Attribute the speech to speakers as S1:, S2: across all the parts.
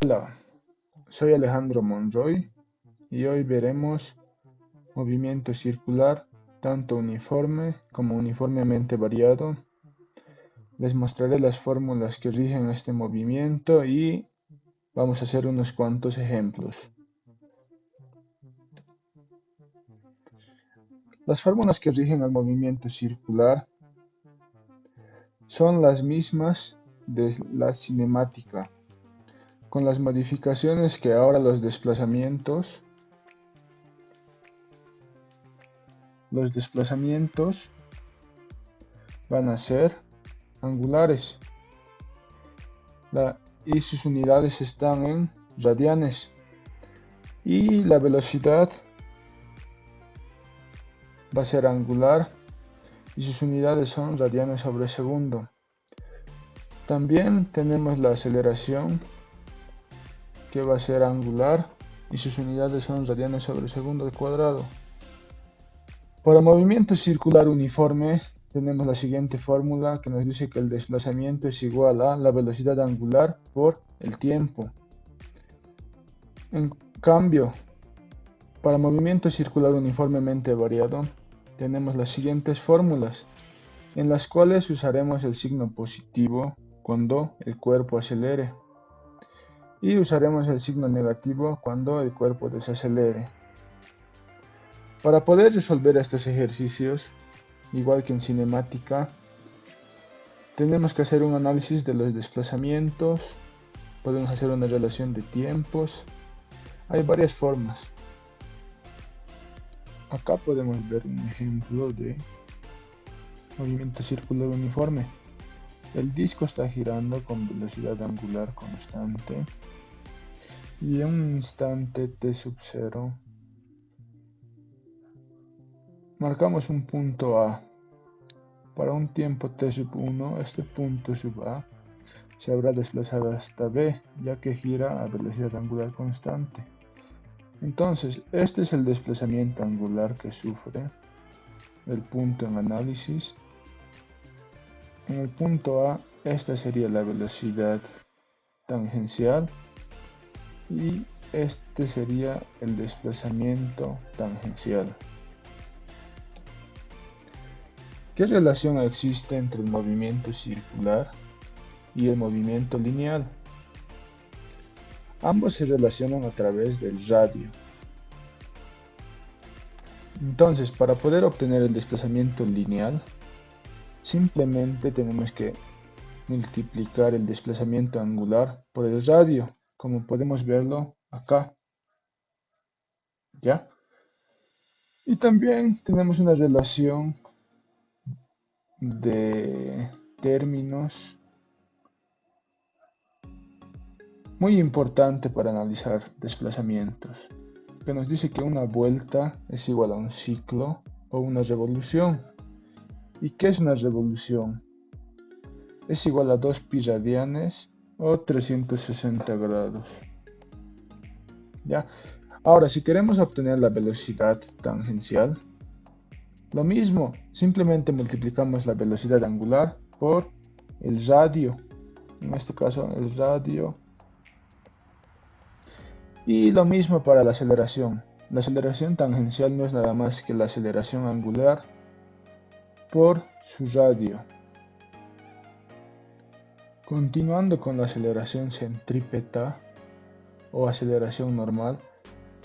S1: Hola, soy Alejandro Monroy y hoy veremos movimiento circular, tanto uniforme como uniformemente variado. Les mostraré las fórmulas que rigen este movimiento y vamos a hacer unos cuantos ejemplos. Las fórmulas que rigen el movimiento circular son las mismas de la cinemática, con las modificaciones que ahora los desplazamientos van a ser angulares y sus unidades están en radianes, y la velocidad va a ser angular y sus unidades son radianes sobre segundo. También tenemos la aceleración, que va a ser angular y sus unidades son radianes sobre segundo al cuadrado. Para movimiento circular uniforme tenemos la siguiente fórmula, que nos dice que el desplazamiento es igual a la velocidad angular por el tiempo. En cambio, para movimiento circular uniformemente variado tenemos las siguientes fórmulas, en las cuales usaremos el signo positivo cuando el cuerpo acelere y usaremos el signo negativo cuando el cuerpo desacelere. Para poder resolver estos ejercicios, igual que en cinemática, tenemos que hacer un análisis de los desplazamientos, podemos hacer una relación de tiempos. Hay varias formas. Acá podemos ver un ejemplo de movimiento circular uniforme. El disco está girando con velocidad angular constante y en un instante t sub 0 marcamos un punto A. Para un tiempo t sub 1, este punto sub A se habrá desplazado hasta B, ya que gira a velocidad angular constante. Entonces, este es el desplazamiento angular que sufre el punto en análisis. En el punto A, esta sería la velocidad tangencial y este sería el desplazamiento tangencial. ¿Qué relación existe entre el movimiento circular y el movimiento lineal? Ambos se relacionan a través del radio. Entonces, para poder obtener el desplazamiento lineal, simplemente tenemos que multiplicar el desplazamiento angular por el radio, como podemos verlo acá. ¿Ya? Y también tenemos una relación de términos muy importante para analizar desplazamientos, que nos dice que una vuelta es igual a un ciclo o una revolución. ¿Y qué es una revolución? Es igual a 2pi radianes o 360 grados. ¿Ya? Ahora, si queremos obtener la velocidad tangencial, lo mismo, simplemente multiplicamos la velocidad angular por el radio, en este caso el radio. Y lo mismo para la aceleración. La aceleración tangencial no es nada más que la aceleración angular por su radio. Continuando con la aceleración centrípeta o aceleración normal,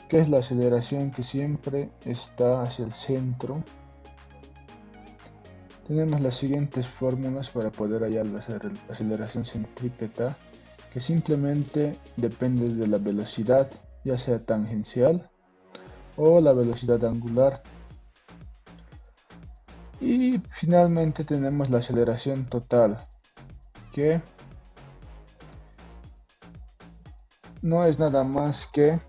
S1: que es la aceleración que siempre está hacia el centro, tenemos las siguientes fórmulas para poder hallar la aceleración centrípeta, que simplemente depende de la velocidad, ya sea tangencial o la velocidad angular. Y finalmente tenemos la aceleración total, que no es nada más que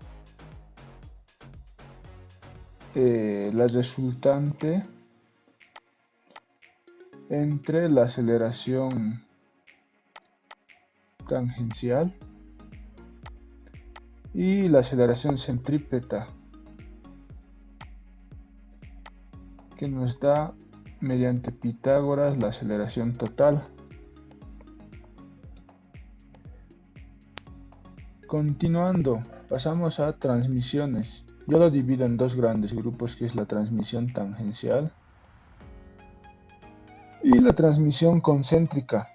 S1: la resultante entre la aceleración tangencial y la aceleración centrípeta, que nos da mediante Pitágoras la aceleración total. Continuando, pasamos a transmisiones. Yo lo divido en dos grandes grupos, que es la transmisión tangencial y la transmisión concéntrica.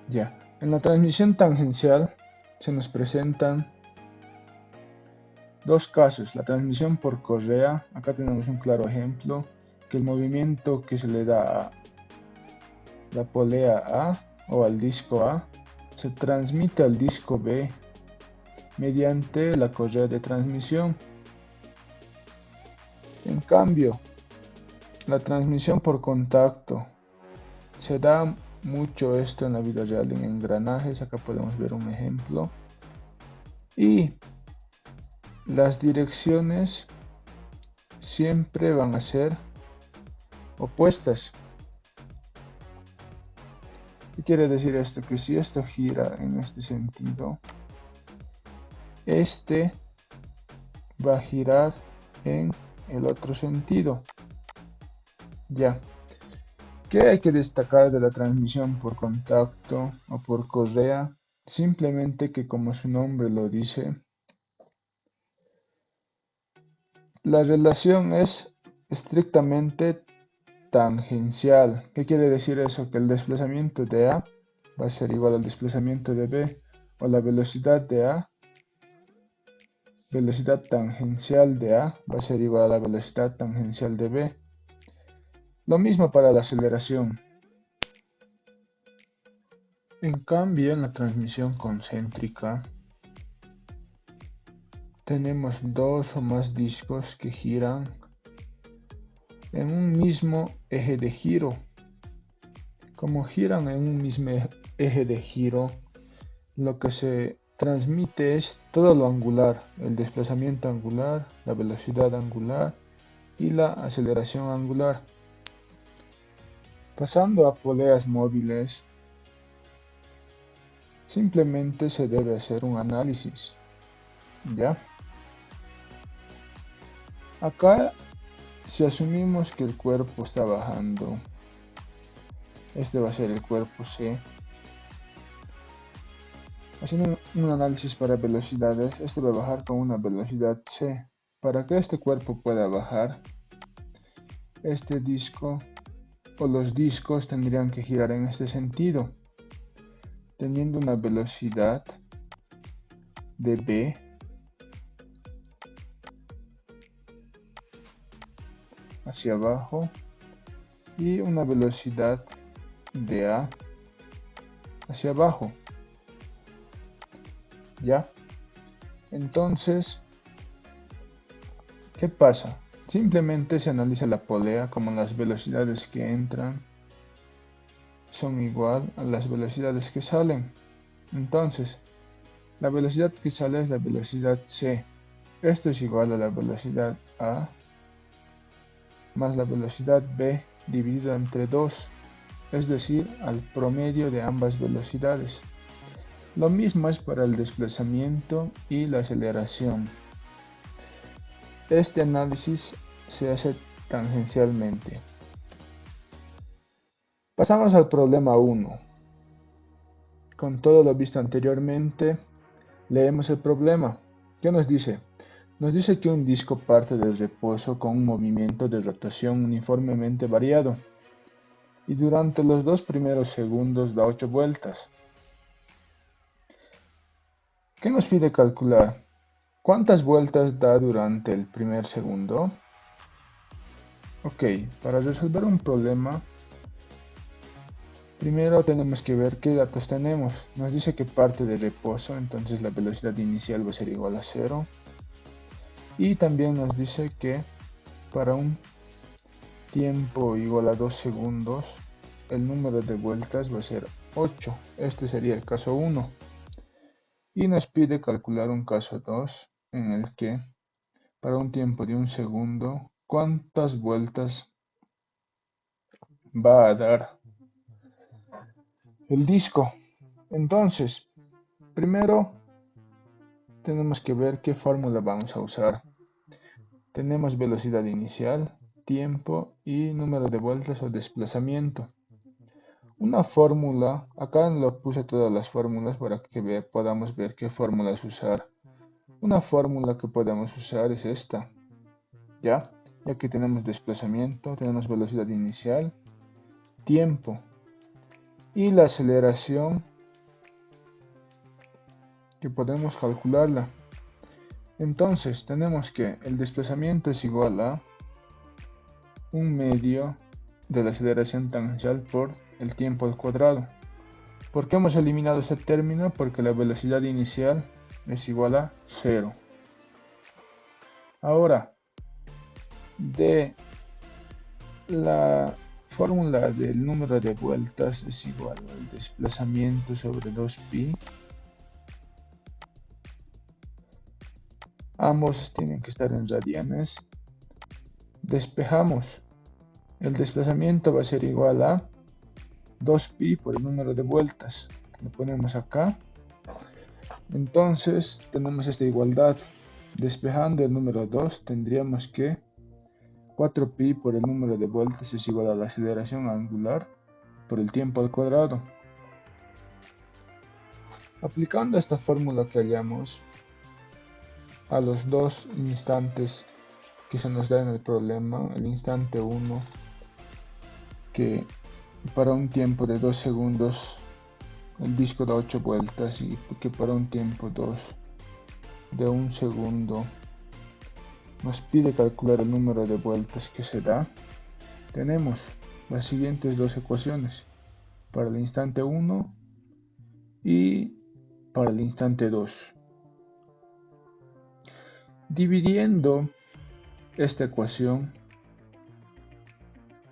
S1: Ya, en la transmisión tangencial se nos presentan dos casos. La transmisión por correa, acá tenemos un claro ejemplo, que el movimiento que se le da a la polea A o al disco A se transmite al disco B mediante la correa de transmisión. En cambio, la transmisión por contacto se da mucho esto en la vida real en engranajes. Acá podemos ver un ejemplo. Y las direcciones siempre van a ser opuestas. ¿Qué quiere decir esto? Que si esto gira en este sentido, este va a girar en el otro sentido. Ya. ¿Qué hay que destacar de la transmisión por contacto o por correa? Simplemente que, como su nombre lo dice, la relación es estrictamente tangencial. ¿Qué quiere decir eso? Que el desplazamiento de A va a ser igual al desplazamiento de B, o la velocidad de A, velocidad tangencial de A va a ser igual a la velocidad tangencial de B. Lo mismo para la aceleración. En cambio, en la transmisión concéntrica tenemos dos o más discos que giran en un mismo eje de giro. Como giran en un mismo eje de giro, lo que se transmite es todo lo angular, el desplazamiento angular, la velocidad angular y la aceleración angular. Pasando a poleas móviles, simplemente se debe hacer un análisis, ¿ya? Acá, si asumimos que el cuerpo está bajando, este va a ser el cuerpo C. Haciendo un análisis para velocidades, este va a bajar con una velocidad C. Para que este cuerpo pueda bajar, este disco o los discos tendrían que girar en este sentido, teniendo una velocidad de B hacia abajo y una velocidad de A hacia abajo. ¿Ya? Entonces, ¿qué pasa? Simplemente se analiza la polea como las velocidades que entran son igual a las velocidades que salen. Entonces, la velocidad que sale es la velocidad C. Esto es igual a la velocidad A más la velocidad B dividida entre 2, es decir, al promedio de ambas velocidades. Lo mismo es para el desplazamiento y la aceleración. Este análisis se hace tangencialmente. Pasamos al problema 1. Con todo lo visto anteriormente, leemos el problema. ¿Qué nos dice? Nos dice que un disco parte del reposo con un movimiento de rotación uniformemente variado y durante los 2 primeros segundos da 8 vueltas. ¿Qué nos pide calcular? ¿Cuántas vueltas da durante el primer segundo? Ok, para resolver un problema, primero tenemos que ver qué datos tenemos. Nos dice que parte de reposo, entonces la velocidad inicial va a ser igual a 0. Y también nos dice que para un tiempo igual a 2 segundos, el número de vueltas va a ser 8. Este sería el caso 1. Y nos pide calcular un caso 2 en el que para un tiempo de 1 segundo, ¿cuántas vueltas va a dar el disco? Entonces, primero tenemos que ver qué fórmula vamos a usar. Tenemos velocidad inicial, tiempo y número de vueltas o desplazamiento. Una fórmula, acá lo puse todas las fórmulas para que podamos ver qué fórmulas usar. Una fórmula que podemos usar es esta, ¿ya? Y aquí tenemos desplazamiento, tenemos velocidad inicial, tiempo y la aceleración que podemos calcularla. Entonces tenemos que el desplazamiento es igual a un medio de la aceleración tangencial por el tiempo al cuadrado. ¿Por qué hemos eliminado ese término? Porque la velocidad inicial es igual a 0. Ahora, de la fórmula del número de vueltas es igual al desplazamiento sobre 2pi. Ambos tienen que estar en radianes. Despejamos. El desplazamiento va a ser igual a 2pi por el número de vueltas. Lo ponemos acá. Entonces tenemos esta igualdad. Despejando el número 2 tendríamos que 4pi por el número de vueltas es igual a la aceleración angular por el tiempo al cuadrado. Aplicando esta fórmula que hallamos a los dos instantes que se nos da en el problema, el instante 1 que para un tiempo de 2 segundos el disco da 8 vueltas y que para un tiempo 2 de 1 segundo nos pide calcular el número de vueltas que se da, tenemos las siguientes dos ecuaciones para el instante 1 y para el instante 2. Dividiendo esta ecuación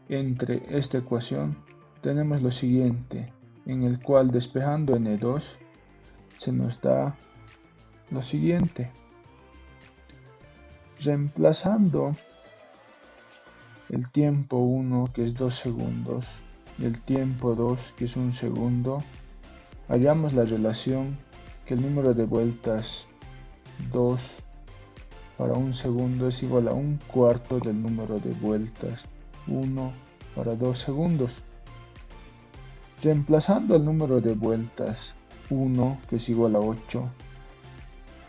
S1: entre esta ecuación tenemos lo siguiente, en el cual despejando n2 se nos da lo siguiente. Reemplazando el tiempo 1 que es 2 segundos y el tiempo 2 que es 1 segundo, hallamos la relación que el número de vueltas 2 para 1 segundo es igual a 1/4 del número de vueltas 1 para 2 segundos. Reemplazando el número de vueltas 1 que es igual a 8,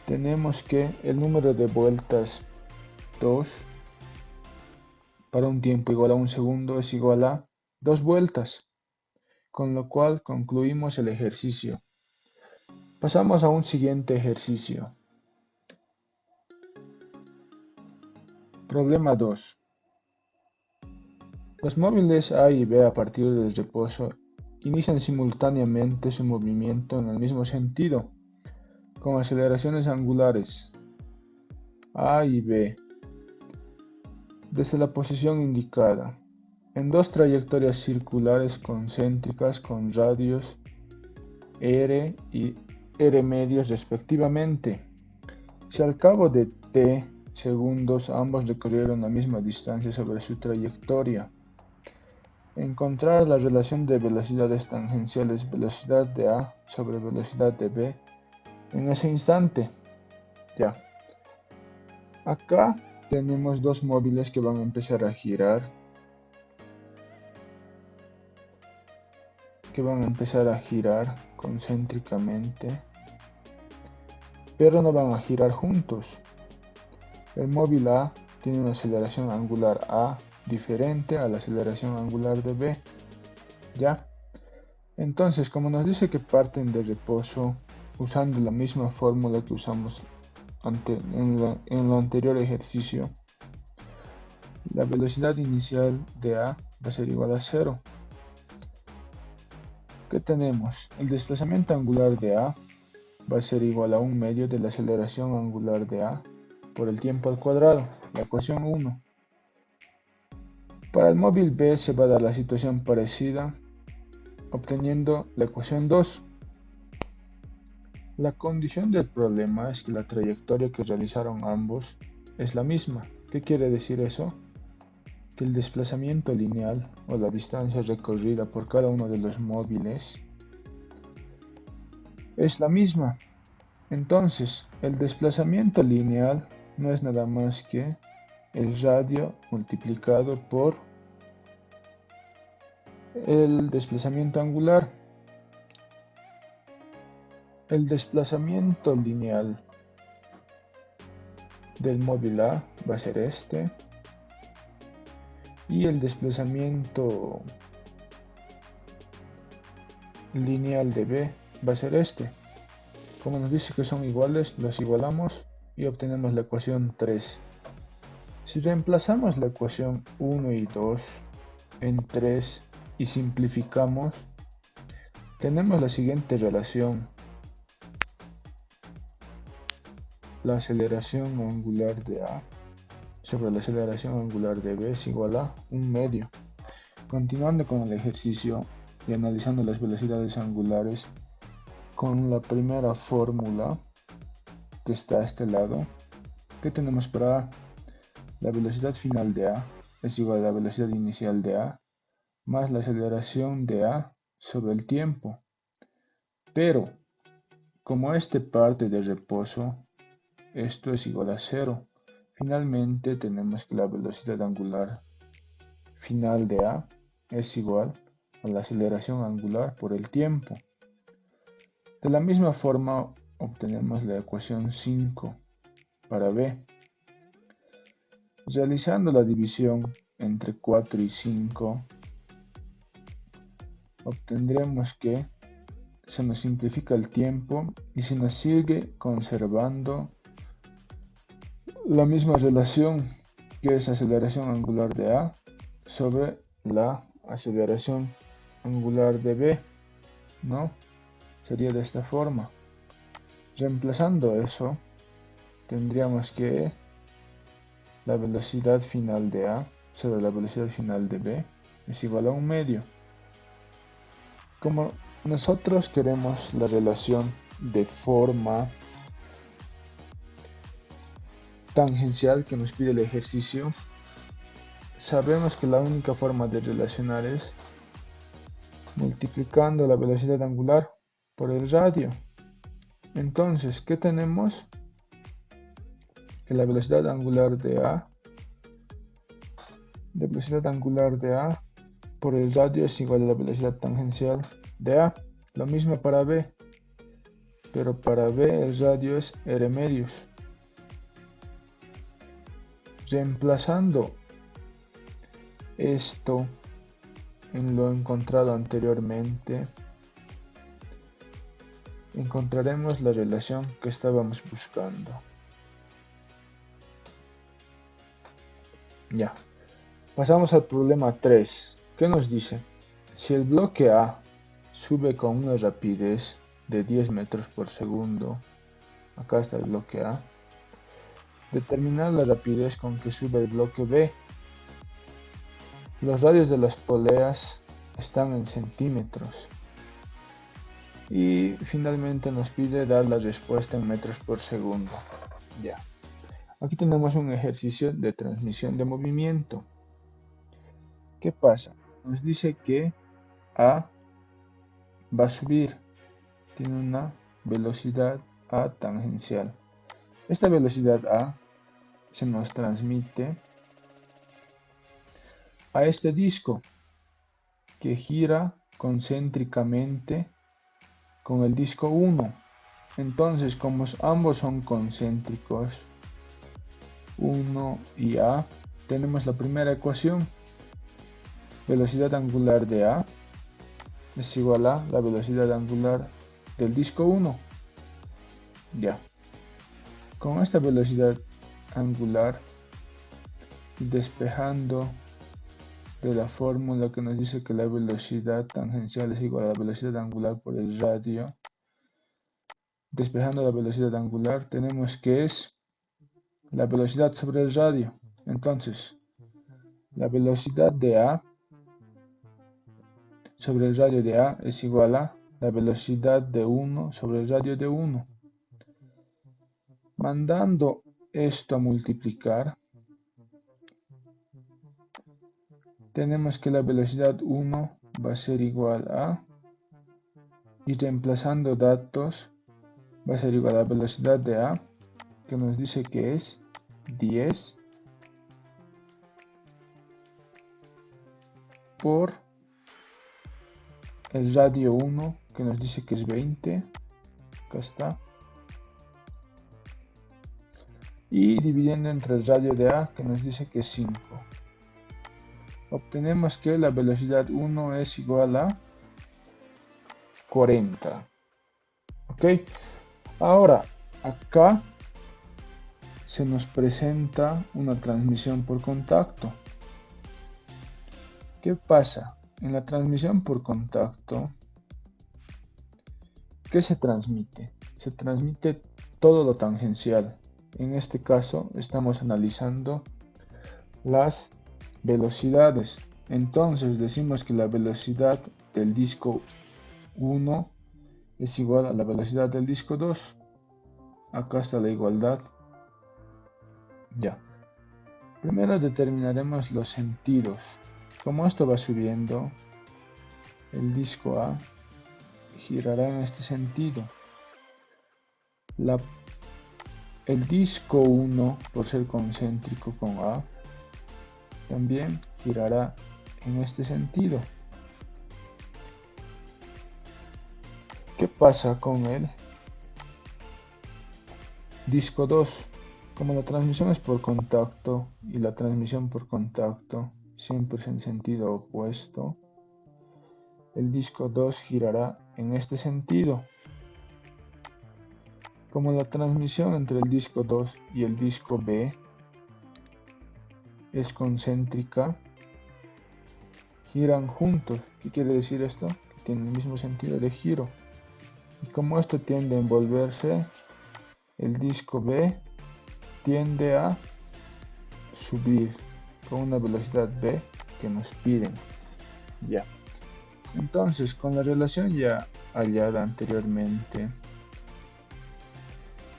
S1: tenemos que el número de vueltas 2 para un tiempo igual a 1 segundo es igual a 2 vueltas, con lo cual concluimos el ejercicio. Pasamos a un siguiente ejercicio. Problema 2. Los móviles A y B a partir del reposo inician simultáneamente su movimiento en el mismo sentido, con aceleraciones angulares A y B desde la posición indicada, en dos trayectorias circulares concéntricas con radios r y r medios respectivamente. Si al cabo de t segundos ambos recorrieron la misma distancia sobre su trayectoria, encontrar la relación de velocidades tangenciales velocidad de A sobre velocidad de B en ese instante. Ya. Acá tenemos dos móviles que van a empezar a girar. Concéntricamente, pero no van a girar juntos. El móvil A tiene una aceleración angular A diferente a la aceleración angular de B. ¿Ya? Entonces, como nos dice que parten de reposo usando la misma fórmula que usamos en el anterior ejercicio, la velocidad inicial de A va a ser igual a 0. ¿Qué tenemos? El desplazamiento angular de A va a ser igual a 1 medio de la aceleración angular de A por el tiempo al cuadrado, la ecuación 1. Para el móvil B se va a dar la situación parecida, obteniendo la ecuación 2. La condición del problema es que la trayectoria que realizaron ambos es la misma. ¿Qué quiere decir eso? Que el desplazamiento lineal o la distancia recorrida por cada uno de los móviles es la misma. Entonces, el desplazamiento lineal no es nada más que el radio multiplicado por El desplazamiento angular. El desplazamiento lineal del móvil A va a ser este. Y el desplazamiento lineal de B va a ser este. Como nos dice que son iguales, los igualamos y obtenemos la ecuación 3. Si reemplazamos la ecuación 1 y 2 en 3 y simplificamos, tenemos la siguiente relación. La aceleración angular de A sobre la aceleración angular de B es igual a 1/2. Continuando con el ejercicio y analizando las velocidades angulares con la primera fórmula que está a este lado, ¿qué tenemos para A? La velocidad final de A es igual a la velocidad inicial de A más la aceleración de A sobre el tiempo. Pero, como este parte de reposo, esto es igual a 0. Finalmente tenemos que la velocidad angular final de A es igual a la aceleración angular por el tiempo. De la misma forma obtenemos la ecuación 5 para B. Realizando la división entre 4 y 5, obtendremos que se nos simplifica el tiempo y se nos sigue conservando la misma relación, que es aceleración angular de A sobre la aceleración angular de B, ¿no? Sería de esta forma. Reemplazando eso, tendríamos que la velocidad final de A sobre la velocidad final de B es igual a 1/2. Como nosotros queremos la relación de forma tangencial que nos pide el ejercicio, sabemos que la única forma de relacionar es multiplicando la velocidad angular por el radio. Entonces, ¿qué tenemos? Que la velocidad angular de A por el radio es igual a la velocidad tangencial de A. Lo mismo para B, pero para B el radio es r medios. Reemplazando esto en lo encontrado anteriormente, encontraremos la relación que estábamos buscando. Ya. Pasamos al problema 3. ¿Qué nos dice? Si el bloque A sube con una rapidez de 10 metros por segundo, acá está el bloque A, determinar la rapidez con que sube el bloque B. Los radios de las poleas están en centímetros. Y finalmente nos pide dar la respuesta en metros por segundo. Ya. Aquí tenemos un ejercicio de transmisión de movimiento. ¿Qué pasa? Nos dice que A va a subir. Tiene una velocidad A tangencial. Esta velocidad A se nos transmite a este disco que gira concéntricamente con el disco 1. Entonces, como ambos son concéntricos, 1 y A, tenemos la primera ecuación. Velocidad angular de A es igual a la velocidad angular del disco 1. Ya. Con esta velocidad angular, despejando de la fórmula que nos dice que la velocidad tangencial es igual a la velocidad angular por el radio, despejando la velocidad angular, tenemos que es la velocidad sobre el radio. Entonces, la velocidad de A sobre el radio de A es igual a la velocidad de 1 sobre el radio de 1. Mandando esto a multiplicar, tenemos que la velocidad 1 va a ser igual a, y reemplazando datos, va a ser igual a la velocidad de A, que nos dice que es 10 por el radio 1 que nos dice que es 20, acá está, y dividiendo entre el radio de A que nos dice que es 5. Obtenemos que la velocidad 1 es igual a 40. Ok, ahora acá se nos presenta una transmisión por contacto. ¿Qué pasa? En la transmisión por contacto, ¿qué se transmite? Se transmite todo lo tangencial. En este caso estamos analizando las velocidades. Entonces decimos que la velocidad del disco 1 es igual a la velocidad del disco 2. Acá está la igualdad. Ya. Primero determinaremos los sentidos. Como esto va subiendo, el disco A girará en este sentido. El disco 1, por ser concéntrico con A, también girará en este sentido. ¿Qué pasa con el disco 2? Como la transmisión es por contacto y la transmisión por contacto siempre es en sentido opuesto, el disco 2 girará en este sentido. Como la transmisión entre el disco 2 y el disco B es concéntrica, giran juntos. ¿Qué quiere decir esto? Que tienen el mismo sentido de giro. Y como esto tiende a envolverse, el disco B tiende a subir con una velocidad B que nos piden. Ya. Entonces, con la relación ya hallada anteriormente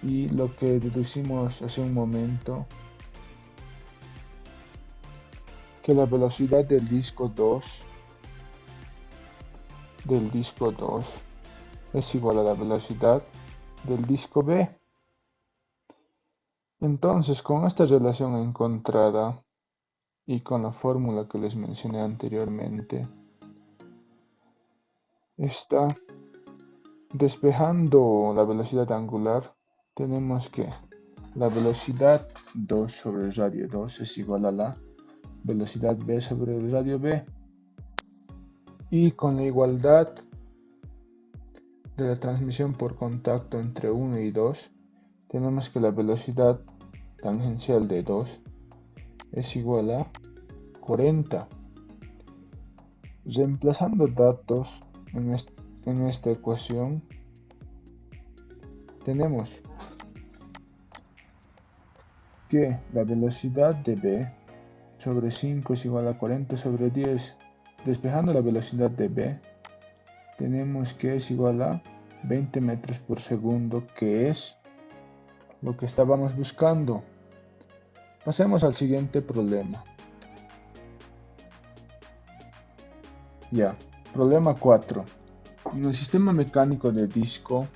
S1: y lo que deducimos hace un momento, que la velocidad del disco 2 es igual a la velocidad del disco B. Entonces, con esta relación encontrada y con la fórmula que les mencioné anteriormente, está despejando la velocidad angular, tenemos que la velocidad 2 sobre el radio 2 es igual a la velocidad B sobre el radio B. Y con la igualdad de la transmisión por contacto entre 1 y 2, tenemos que la velocidad tangencial de 2 es igual a 40. Reemplazando datos en esta ecuación, tenemos que la velocidad de B sobre 5 es igual a 40 sobre 10. Despejando la velocidad de B, tenemos que es igual a 20 metros por segundo, que es lo que estábamos buscando. Pasemos al siguiente problema. Ya, problema 4. En el sistema mecánico de disco,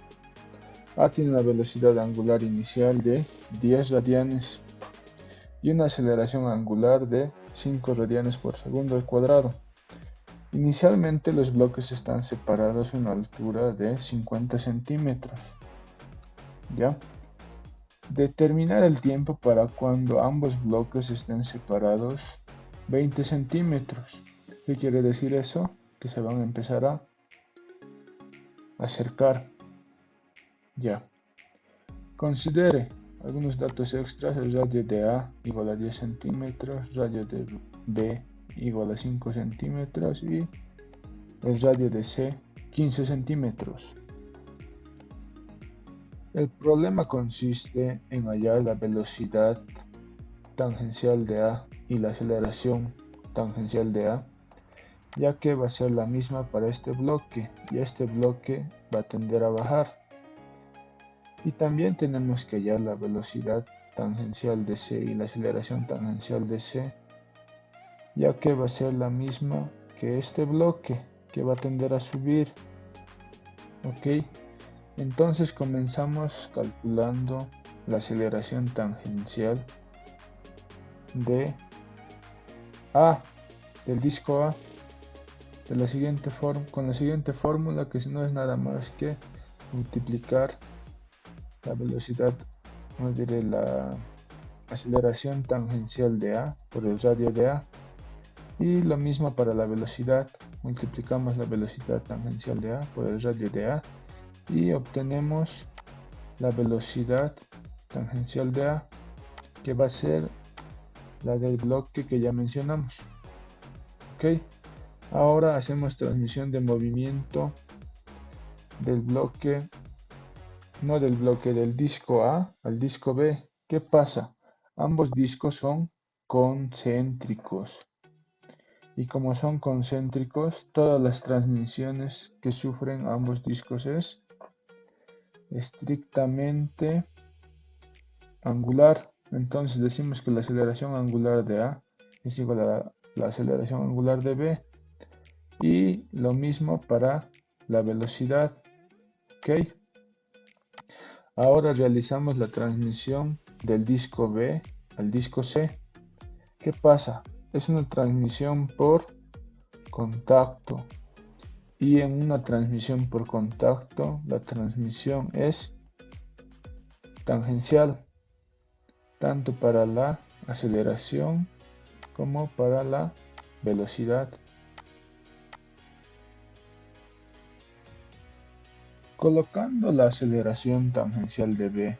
S1: A tiene una velocidad angular inicial de 10 radianes y una aceleración angular de 5 radianes por segundo al cuadrado. Inicialmente los bloques están separados a una altura de 50 centímetros. ¿Ya? Determinar el tiempo para cuando ambos bloques estén separados 20 centímetros. ¿Qué quiere decir eso? Que se van a empezar a acercar. Ya. Considere algunos datos extras: el radio de A igual a 10 centímetros, radio de B igual a 5 centímetros y el radio de C 15 centímetros. El problema consiste en hallar la velocidad tangencial de A y la aceleración tangencial de A, ya que va a ser la misma para este bloque y este bloque va a tender a bajar. Y también tenemos que hallar la velocidad tangencial de C y la aceleración tangencial de C, ya que va a ser la misma que este bloque, que va a tender a subir. Ok, entonces comenzamos calculando la aceleración tangencial de A, del disco A. con la siguiente fórmula, que no es nada más que multiplicar la velocidad, no diré, la aceleración tangencial de A por el radio de A, y lo mismo para la velocidad. Multiplicamos la velocidad tangencial de A por el radio de A y obtenemos la velocidad tangencial de A, que va a ser la del bloque que ya mencionamos. Ok, ahora hacemos transmisión de movimiento del bloque, no del bloque, del disco A al disco B. ¿Qué pasa? Ambos discos son concéntricos, y como son concéntricos, todas las transmisiones que sufren ambos discos es estrictamente angular. Entonces decimos que la aceleración angular de A es igual a la aceleración angular de B, y lo mismo para la velocidad. Ok, ahora realizamos la transmisión del disco B al disco C. ¿Qué pasa? Es una transmisión por contacto, y en una transmisión por contacto la transmisión es tangencial, tanto para la aceleración como para la velocidad. Colocando la aceleración tangencial de B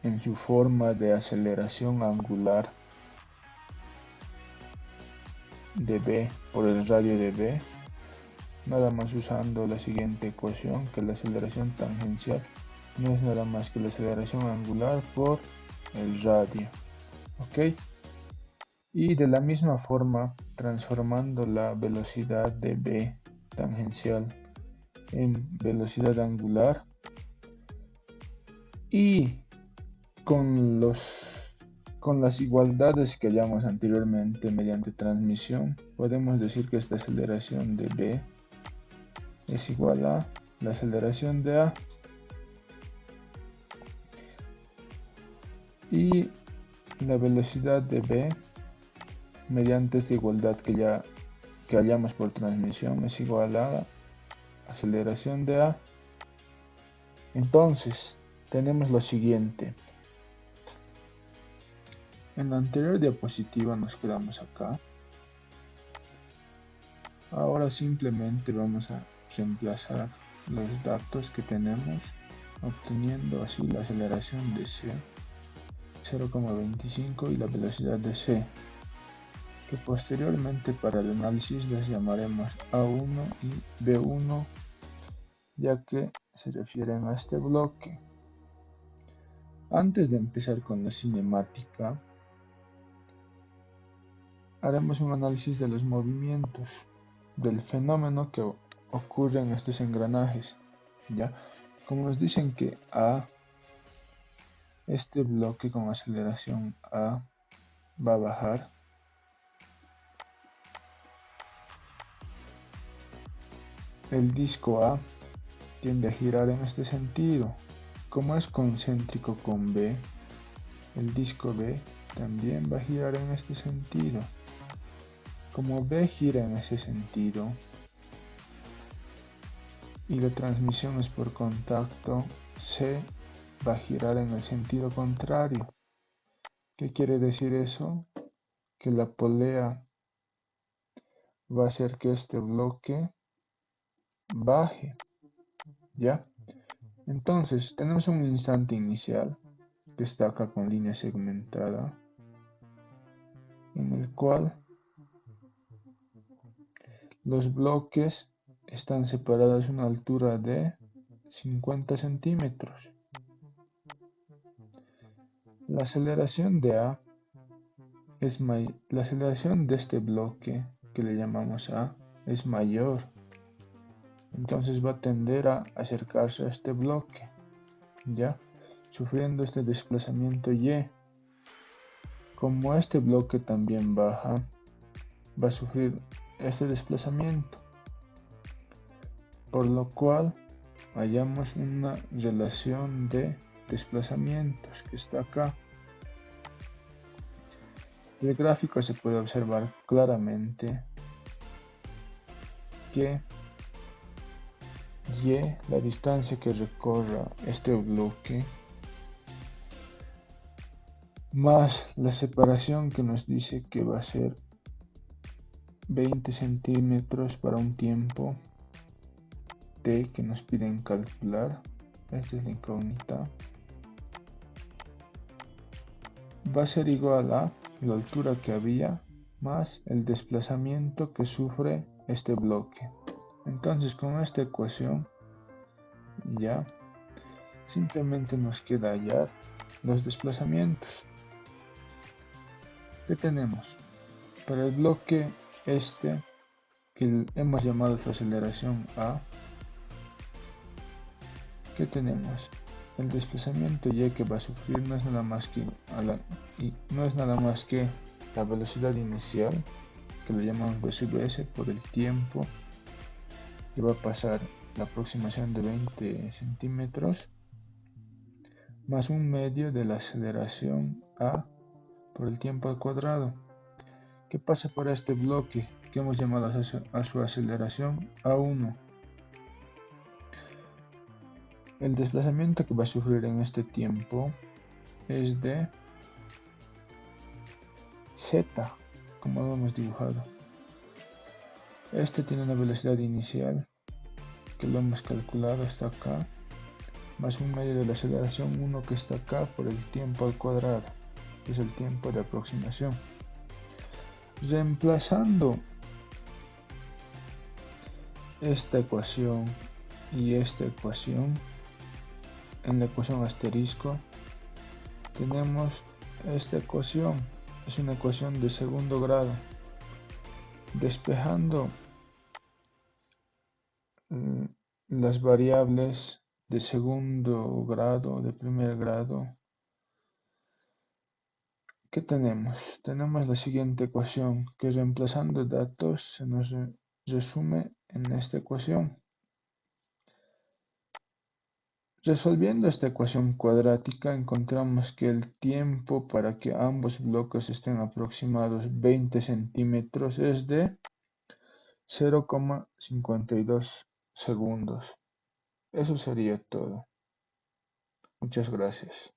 S1: en su forma de aceleración angular de B por el radio de B, nada más usando la siguiente ecuación, que la aceleración tangencial no es nada más que la aceleración angular por el radio. Ok, y de la misma forma, transformando la velocidad de B tangencial en velocidad angular, y con las igualdades que hallamos anteriormente mediante transmisión, podemos decir que esta aceleración de B es igual a la aceleración de A, y la velocidad de B mediante esta igualdad que hallamos por transmisión es igual a la aceleración de A. Entonces tenemos lo siguiente. En la anterior diapositiva nos quedamos acá. Ahora simplemente vamos a reemplazar los datos que tenemos, obteniendo así la aceleración de C 0,25 y la velocidad de C, que posteriormente para el análisis les llamaremos A1 y B1, ya que se refieren a este bloque. Antes de empezar con la cinemática, haremos un análisis de los movimientos del fenómeno que ocurre en estos engranajes. ¿Ya? Como nos dicen que este bloque con aceleración A va a bajar, el disco A tiende a girar en este sentido. Como es concéntrico con B, el disco B también va a girar en este sentido. Como B gira en ese sentido y la transmisión es por contacto, C va a girar en el sentido contrario. ¿Qué quiere decir eso? Que la polea va a hacer que este bloque baje. ¿Ya? Entonces tenemos un instante inicial que está acá con línea segmentada, en el cual los bloques están separados a una altura de 50 centímetros. La aceleración de A la aceleración de este bloque, que le llamamos A, es mayor. Entonces va a tender a acercarse a este bloque, ¿ya? Sufriendo este desplazamiento Y. Como este bloque también baja, va a sufrir este desplazamiento, por lo cual hallamos una relación de desplazamientos que está acá. El gráfico se puede observar claramente que y, la distancia que recorra este bloque, más la separación que nos dice que va a ser 20 centímetros para un tiempo t que nos piden calcular. Esta es la incógnita. Va a ser igual a la altura que había más el desplazamiento que sufre este bloque. Entonces con esta ecuación ya simplemente nos queda hallar los desplazamientos que tenemos para el bloque este, que hemos llamado su aceleración A. ¿Qué tenemos? El desplazamiento y que va a sufrir no es nada más que la velocidad inicial, que lo llamamos vs por el tiempo que va a pasar la aproximación de 20 centímetros, más un medio de la aceleración A por el tiempo al cuadrado. ¿Qué pasa por este bloque que hemos llamado a su aceleración A1? El desplazamiento que va a sufrir en este tiempo es de z, como lo hemos dibujado. Este tiene una velocidad inicial que lo hemos calculado hasta acá, más un medio de la aceleración 1 que está acá por el tiempo al cuadrado, que es el tiempo de aproximación. Reemplazando esta ecuación y esta ecuación en la ecuación asterisco, tenemos esta ecuación. Es una ecuación de segundo grado. Despejando las variables de segundo grado, de primer grado, ¿qué tenemos? Tenemos la siguiente ecuación, que reemplazando datos se nos resume en esta ecuación. Resolviendo esta ecuación cuadrática, encontramos que el tiempo para que ambos bloques estén aproximados 20 centímetros es de 0,52 segundos. Eso sería todo. Muchas gracias.